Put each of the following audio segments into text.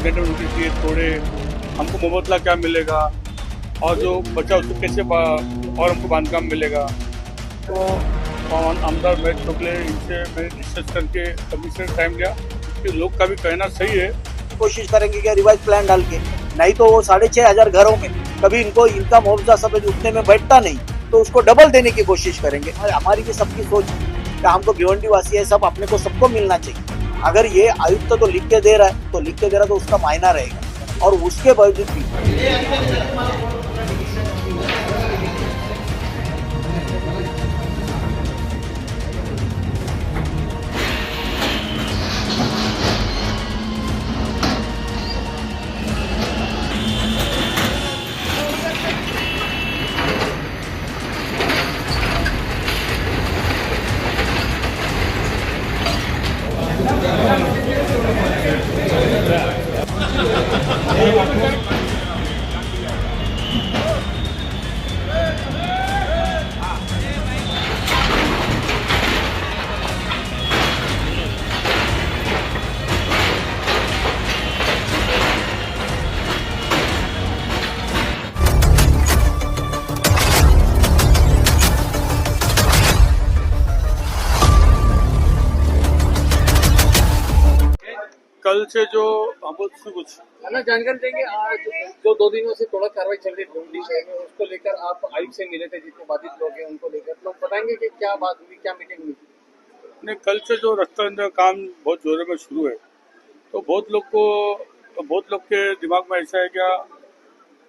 घंटे में नोटिस दिए तोड़े, हमको मुआवजा क्या मिलेगा और जो बचा उसको कैसे और हमको बांधकाम मिलेगा। तो आमदार महेश चोगले इनसे मैंने डिस्कस करके कमिश्नर टाइम लिया कि लोग का भी कहना सही है। कोशिश करेंगे कि रिवाइज प्लान डाल के, नहीं तो वो 6,500 घरों में कभी इनको इनका मुआवजा सब उठने में बैठता नहीं, तो उसको डबल देने की कोशिश करेंगे। और हमारी भी सबकी सोच है कि हमको भिवंडी वासी है, सब अपने को सबको मिलना चाहिए। अगर ये आयुक्त तो लिख के दे रहा है तो उसका मायना रहेगा। और उसके बावजूद भी कल से जो हम कुछ हमें जानकारी देंगे। आज जो 2 दिनों से थोड़ा कार्रवाई चल रही है भिवंडी शहर में, उसको लेकर आप आयुक्त से मिले थे, जितने बाधित लोग हैं उनको लेकर, लोग बताएंगे कि क्या बात हुई, क्या मीटिंग हुई। नहीं, कल से जो रास्ता का काम बहुत जोरों में शुरू है, तो बहुत लोग के दिमाग में ऐसा है क्या,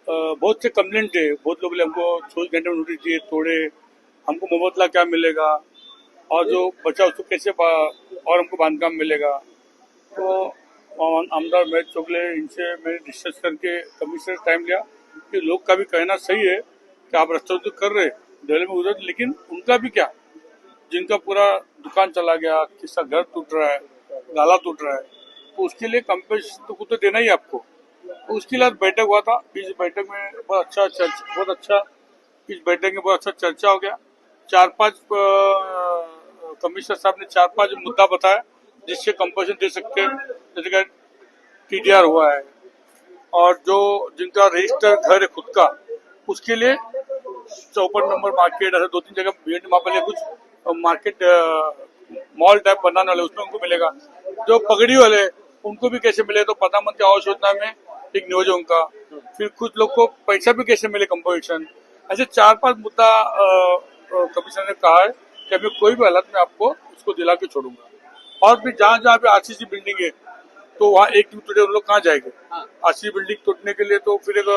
बहुत से कंप्लेंट है, बहुत लोग हमको 24 घंटे में नोटिस दिए तोड़े, हमको मुआवजा क्या मिलेगा और जो बचा उसको कैसे और हमको बांधकाम मिलेगा। तो आमदार महेश चोगले इनसे मैंने डिस्कस करके कमिश्नर टाइम लिया कि लोग का भी कहना सही है कि आप रास्ता तो कर रहे दिल्ली में उधर, लेकिन उनका भी क्या, जिनका पूरा दुकान चला गया, किसका घर टूट रहा है, गाला टूट रहा है, तो उसके लिए कंपेंसेशन तो देना ही आपको। तो उसके लिए बैठक हुआ था। इस बैठक में बहुत अच्छा चर्चा हो गया। 4-5 कमिश्नर साहब ने 4-5 मुद्दा बताया जिससे कंपेंसेशन दे सकते हैं। जैसे कि TDR हुआ है और जो जिनका रजिस्टर घर है खुद का, उसके लिए 54 नंबर मार्केट, ऐसे 2-3 जगह वहाँ पर कुछ मार्केट मॉल टाइप बनाने वाले, उसमें उनको मिलेगा। जो पगड़ी वाले उनको भी कैसे मिले, तो प्रधानमंत्री आवास योजना में एक नियोजन उनका, फिर कुछ लोग को पैसा भी कैसे मिले कंपोजिशन, ऐसे 4-5 मुद्दा कमिश्नर ने कहा है कि अभी कोई भी हालत में आपको इसको दिला के छोड़ूंगा। और फिर जहाँ जहाँ पे RCC बिल्डिंग है तो वहाँ एक टूटे उन लोग कहाँ जाएंगे। RCC बिल्डिंग तोड़ने के लिए तो फिर एक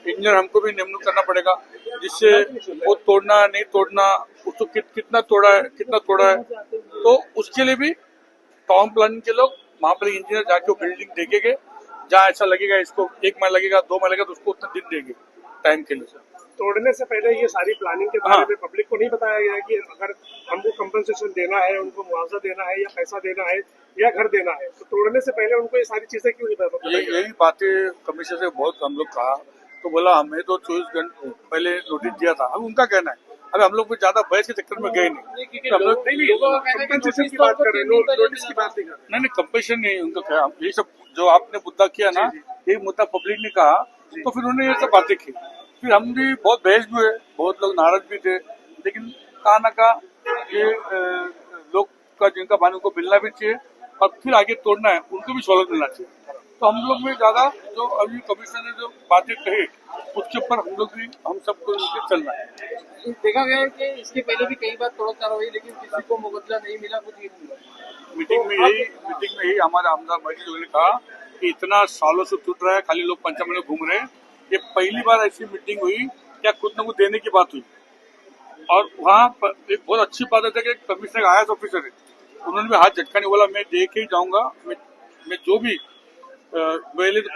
इंजीनियर हमको भी नियुक्त करना पड़ेगा, जिससे वो तोड़ना नहीं तोड़ना, उसको कितना तोड़ा है, तो उसके लिए भी टाउन प्लानिंग के लोग वहाँ पर इंजीनियर जाके वो बिल्डिंग देखेंगे। जहाँ ऐसा लगेगा इसको 1 माह लगेगा, 2 माह लगेगा, तो उसको उतना दिन देंगे टाइम के लिए। तोड़ने से पहले ये सारी प्लानिंग के बारे में पब्लिक को नहीं बताया गया कि अगर हमको कंपनसेशन देना है, उनको मुआवजा देना है या पैसा देना है या घर देना है, तो तोड़ने से पहले उनको ये सारी चीजें क्यों नहीं बताई? यही बातें कमिश्नर से बहुत हम लोग कहा, तो बोला हमें तो 24 घंटे पहले नोटिस दिया था। अब उनका कहना है, अभी हम लोग ज्यादा बहस के चक्कर में गए नहीं। हम लोग कंपनसेशन की बात कर रहे हैं, नोटिस की बात नहीं कर रहे। नहीं, कंपनसेशन नहीं, उनका क्या, यही सब जो आपने मुद्दा किया ना, यही मुद्दा पब्लिक ने कहा, तो फिर उन्होंने ये सब बातें की। फिर हम भी बहुत बहस भी हुए, बहुत लोग नाराज भी थे, लेकिन कहा ना कहा ये लोग का जिनका पानी उनको मिलना भी चाहिए और फिर आगे तोड़ना है उनको भी सहूलत मिलना चाहिए। तो हम लोग में ज्यादा जो अभी कमिश्नर ने जो बातें कही उसके ऊपर हम सबको चलना है। देखा गया है कि इसके पहले भी कई बार तोड़ कार्रवाई, लेकिन किसी को मुआवजा नहीं मिला, कुछ नहीं मिला। मीटिंग में यही हमारे आमदार महेश चोगले ने कहा कि इतना सालों से टूट रहा है, खाली लोग पंचायत में घूम रहे हैं। ये पहली बार ऐसी मीटिंग हुई क्या कुछ न कुछ देने की बात हुई। और वहाँ पर एक बहुत अच्छी बात है कि कमिश्नर IAS ऑफिसर है, उन्होंने भी हाथ झटका नहीं बोला, मैं दे के ही जाऊंगा। मैं जो भी पहले तो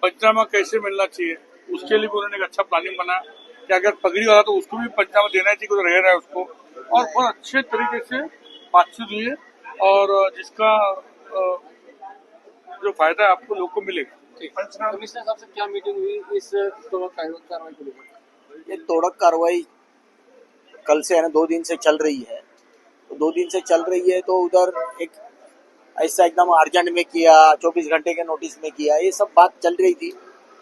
पंचनामा कैसे मिलना चाहिए उसके लिए भी उन्होंने एक अच्छा प्लानिंग बनाया कि अगर पगड़ी वाला तो उसको भी पंचनामा देना चाहिए, तो रह रहा है उसको। और बहुत अच्छे तरीके से बातचीत हुई है और जिसका जो फायदा है आपको लोग को मिलेगा। कमिश्नर साहब से क्या मीटिंग हुई इस तोड़ कार्रवाई को लेकर? ये तोड़क कार्रवाई कल से है ना 2 दिन से चल रही है। तो 2 दिन से चल रही है, तो उधर एक ऐसा एकदम अर्जेंट में किया, 24 घंटे के नोटिस में किया, ये सब बात चल रही थी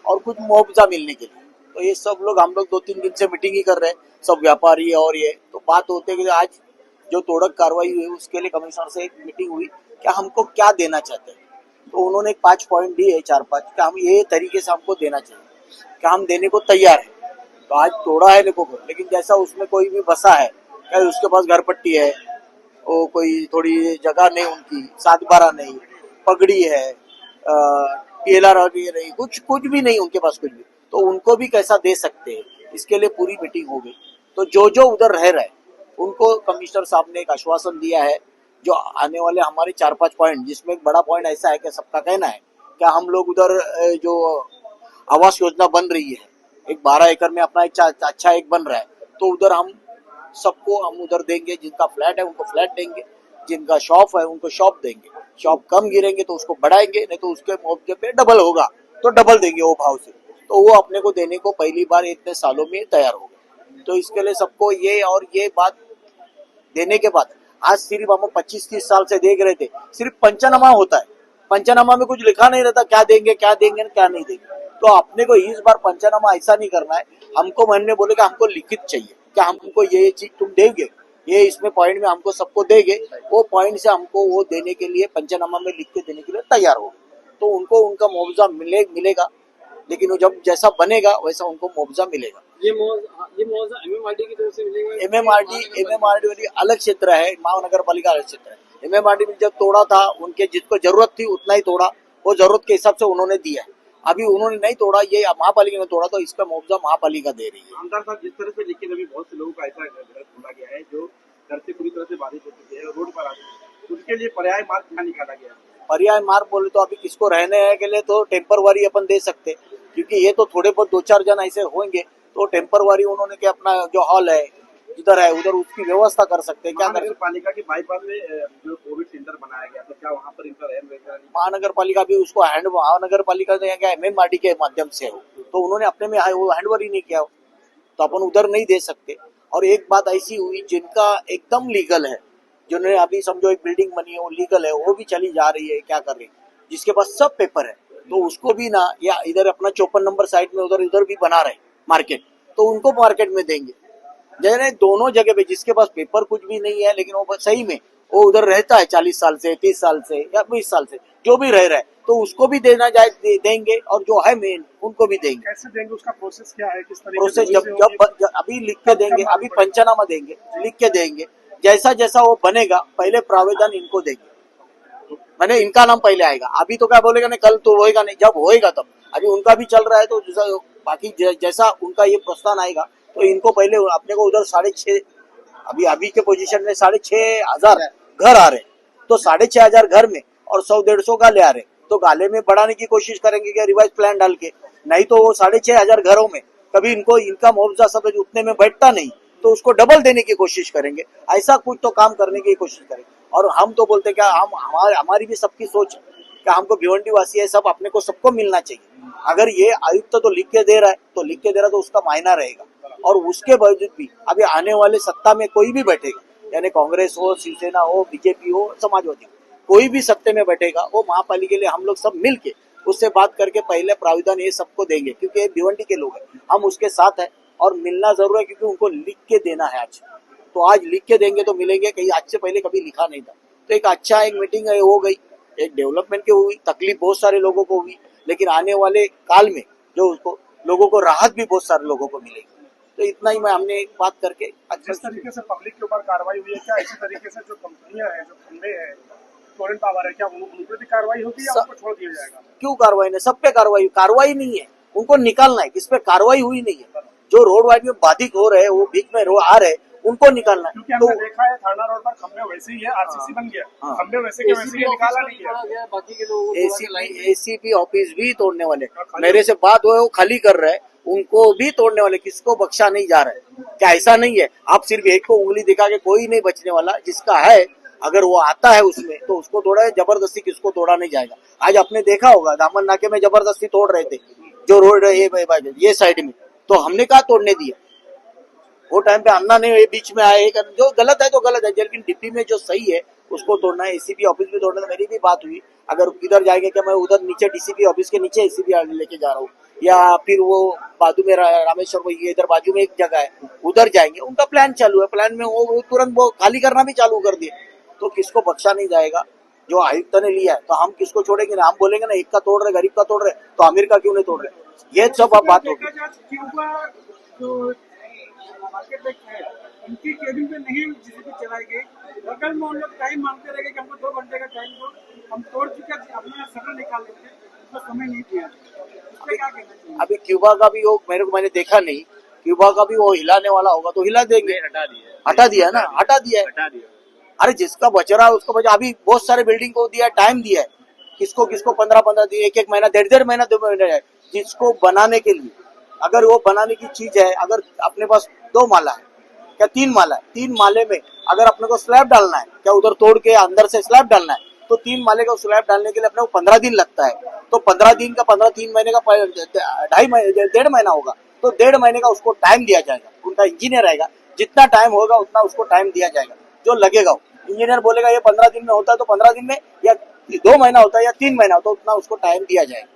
और कुछ मुआवजा मिलने के लिए। तो ये सब लोग हम लोग 2-3 दिन से मीटिंग ही कर रहे हैं, सब व्यापारी और ये तो बात होते कि आज जो तोड़क कार्रवाई हुई उसके लिए कमिश्नर से एक मीटिंग हुई कि हमको क्या देना चाहते हैं। तो उन्होंने 5 पॉइंट दिए, 4-5 कि हम ये तरीके से हमको देना चाहिए कि हम देने को तैयार है। तो आज तोड़ा है लोगों को, लेकिन जैसा उसमें कोई भी बसा है, क्या उसके पास घर पट्टी है, वो कोई थोड़ी जगह नहीं, उनकी 7/12 नहीं, पगड़ी है, PLR नहीं, कुछ भी नहीं उनके पास कुछ भी, तो उनको भी कैसा दे सकते हैं, इसके लिए पूरी मीटिंग हो गई। तो जो उधर रह रहे उनको कमिश्नर साहब ने एक आश्वासन दिया है, जो आने वाले हमारे 4-5 पॉइंट, जिसमें एक बड़ा पॉइंट ऐसा है कि सबका कहना है क्या हम लोग उधर जो आवास योजना बन रही है, एक 12 एकड़ में अपना एक अच्छा एक बन रहा है, तो उधर हम सबको हम उधर देंगे, जिनका फ्लैट है उनको फ्लैट देंगे, जिनका शॉप है उनको शॉप देंगे, शॉप कम गिरेंगे तो उसको बढ़ाएंगे, नहीं तो उसके मुआवजे पे डबल होगा तो डबल देंगे वो भाव से। तो वो अपने को देने को पहली बार इतने सालों में तैयार हो गए। तो इसके लिए सबको ये और ये बात देने के बाद आज सिर्फ हम 25-30 साल से देख रहे थे, सिर्फ पंचनामा होता है, पंचनामा में कुछ लिखा नहीं रहता क्या देंगे क्या नहीं देंगे। तो अपने को इस बार पंचनामा ऐसा नहीं करना है, हमको मन में बोलेगा हमको लिखित चाहिए क्या हमको ये चीज तुम देंगे, ये इसमें पॉइंट में हमको सबको देंगे, वो पॉइंट से हमको वो देने के लिए पंचनामा में लिख के देने के लिए तैयार हो। तो उनको उनका मुआवजा मिलेगा, लेकिन वो जब जैसा बनेगा वैसा उनको मुआवजा मिलेगा। ये मुआवजा MMRD की तरफ से मिलेगा? MMRD वाली अलग क्षेत्र है, महानगर पालिका अलग क्षेत्र है। MMRD में जब तोड़ा था उनके जिसको जरूरत थी उतना ही तोड़ा, वो जरूरत के हिसाब से उन्होंने दिया। अभी उन्होंने नहीं तोड़ा, ये महापालिका ने तोड़ा, तो इसका मुआवजा महापालिका दे रही है। आमदार साहब, जिस तरह से लेकिन अभी बहुत से लोगों का ऐसा घर खोला गया है जो घर से पूरी तरह से बाधित हो चुके हैं, रोड पर आ चुके, उनके लिए पर्याय मार्ग क्या निकाला गया है? पर्याय मार्ग बोले तो अभी किसको रहने हैं के लिए तो टेम्परवारी अपन दे सकते, क्योंकि ये तो थोड़े बहुत 2-4 जन ऐसे होंगे, तो टेम्परवारी उन्होंने क्या अपना जो हॉल है जिधर है उधर उसकी व्यवस्था कर सकते हैं। क्या करें, पालिका के बाईपास में जो कोविड सेंटर बनाया गया, तो क्या वहाँ पर इनका रहन वगैरह नहीं? महानगर पालिका भी उसको महानगर पालिका ने क्या MMRD के माध्यम से हो, तो उन्होंने अपने में वो हैंडओवर ही नहीं किया, तो अपन उधर नहीं दे सकते। और एक बात ऐसी हुई जिनका एकदम लीगल है, जिन्होंने अभी समझो एक बिल्डिंग बनी है वो लीगल है, वो भी चली जा रही है, क्या कर रही है, जिसके पास सब पेपर है, तो उसको भी ना, या इधर अपना 54 नंबर साइड में उधर भी बना रहे मार्केट, तो उनको मार्केट में देंगे। जैसे दोनों जगह पे जिसके पास पेपर कुछ भी नहीं है, लेकिन वो सही में वो उधर रहता है 40 साल से, 30 साल से या 20 साल से जो भी रह रहा है, तो उसको भी देना जाए देंगे, और जो है मेन उनको भी देंगे। कैसे देंगे, उसका प्रोसेस क्या है, किस तरीके प्रोसेस से जब अभी लिख के देंगे, अभी पंचनामा देंगे, लिख के देंगे, जैसा जैसा वो बनेगा पहले प्रावधान इनको देंगे, मैंने इनका नाम पहले आएगा। अभी तो क्या बोलेगा नहीं, कल तो होएगा नहीं, जब होएगा तब। अभी उनका भी चल रहा है, तो जैसा बाकी जैसा उनका ये प्रस्थान आएगा तो इनको पहले अपने को उधर 6.5 अभी के पोजीशन में 6,500 घर आ रहे, तो 6,500 घर में और 100-150 गाले आ रहे, तो गाले में बढ़ाने की कोशिश करेंगे क्या रिवाइज प्लान डाल के, नहीं तो वो 6,500 घरों में कभी इनको इनका मुआवजा सब उतने में बैठता नहीं, तो उसको डबल देने की कोशिश करेंगे। ऐसा कुछ तो काम करने की कोशिश करेंगे। और हम तो बोलते क्या, हमारी भी सबकी सोच है कि हमको भिवंडी वासी है सब, अपने को सबको मिलना चाहिए। अगर ये आयुक्त तो लिख के दे रहा है तो उसका मायना रहेगा। और उसके बावजूद भी अभी आने वाले सत्ता में कोई भी बैठेगा, यानी कांग्रेस हो, शिवसेना हो, बीजेपी हो, समाजवादी, कोई भी सत्ते में बैठेगा, वो महापालिका के लिए हम लोग सब मिलके उससे बात करके पहले प्रावधान ये सबको देंगे, क्योंकि ये भिवंडी के लोग हैं, हम उसके साथ हैं और मिलना जरूर है, क्योंकि उनको लिख के देना है आज। तो आज लिख के देंगे तो मिलेंगे, कहीं आज से पहले कभी लिखा नहीं था। तो एक अच्छा एक मीटिंग हो गई, एक डेवलपमेंट की हुई, तकलीफ बहुत सारे लोगों को हुई, लेकिन आने वाले काल में जो उसको लोगों को राहत भी बहुत सारे लोगों को मिलेगी। तो इतना ही मैं हमने एक बात करके जिस तरीके से पब्लिक के ऊपर कार्रवाई हुई है, क्या इसी तरीके से जो कंपनियां हैं, जो खंडे हैं, टोरेंट पावर है, क्या उन पर भी कार्रवाई होगी या उनको छोड़ दिया जाएगा? क्यों कार्रवाई नहीं, सब पे कार्रवाई नहीं है, उनको निकालना है। किस पे कार्रवाई हुई नहीं है, जो रोड वाइड में बाधित हो रहे, वो बीच में आ रहे, उनको निकालना है। क्योंकि हमने देखा है थाना रोड पर खंबे वैसे ही है, RCC बन गया, खंबे वैसे के वैसे ही निकाला नहीं है। बाकी के लोग ACP ऑफिस भी तोड़ने वाले, मेरे से बात हुए वो खाली कर रहे, उनको भी तोड़ने वाले, किसको बख्शा नहीं जा रहा है। क्या ऐसा नहीं है, आप सिर्फ एक को उंगली दिखा के कोई नहीं बचने वाला, जिसका है अगर वो आता है उसमें तो उसको तोड़ा है, जबरदस्ती किसको तोड़ा नहीं जाएगा। आज आपने देखा होगा दामन नाके में जबरदस्ती तोड़ रहे थे जो रोड ये साइड में, तो हमने कहा तोड़ने दिया, वो टाइम पे अन्ना ने बीच में आए, जो गलत है तो गलत है, लेकिन डिप्टी में जो सही है उसको तोड़ना है, एसीपी ऑफिस भी तोड़ना है। मेरी भी बात हुई, अगर इधर जाएंगे क्या मैं उधर नीचे डीसीपी ऑफिस के नीचे एसीपी लेके जा रहा हूँ, या फिर वो बाजू में रामेश्वर को इधर बाजू में एक जगह है उधर जाएंगे। उनका प्लान चालू है, प्लान में वो तुरंत वो खाली करना भी चालू कर दिए। तो किसको बख्शा नहीं जाएगा। जो आयुक्त ने लिया है तो हम किसको छोड़ेंगे ना। हम बोलेंगे ना एक का तोड़ रहे, गरीब का तोड़ रहे, तो अमीर का क्यों नहीं तोड़ रहे। ये सब अब बात होगी। मार्केट में है उनकी केबिन में नहीं जीसीबी चलाई गई। बगल में उन लोग टाइम मांगते रहे कि हमको 2 घंटे का टाइम दो, हम तोड़ चुके अपना शटर निकाल लेते, उसका समय नहीं दिया। उससे क्या कहना चाहिए? अभी क्यूबा का भी वो मैंने देखा नहीं, क्यूबा का भी वो हिलाने वाला होगा तो हिला देंगे। हटा दिया ना, हटा दिया है। अरे जिसका बच रहा है उसको बचा। अभी बहुत सारे बिल्डिंग को दिया, टाइम दिया है, किसको 15 दिन, एक महीना, 1.5 महीना, 2 महीने है जिसको बनाने के लिए। अगर वो बनाने की चीज है, अगर अपने पास 2 माला है क्या 3 माला है, 3 माले में अगर अपने को स्लैब डालना है, क्या उधर तोड़ के अंदर से स्लैब डालना है, तो 3 माले का स्लैब डालने के लिए अपने को 15 दिन लगता है। तो 15 दिन का 3 महीने का 1.5 महीना होगा, तो 1.5 महीने का उसको टाइम दिया जाएगा। उनका इंजीनियर आएगा, जितना टाइम होगा उतना उसको टाइम दिया जाएगा जो लगेगा। इंजीनियर बोलेगा ये 15 दिन में होता है तो 15 दिन में, या 2 महीना होता है या 3 महीना होता है, उतना उसको टाइम दिया जाएगा।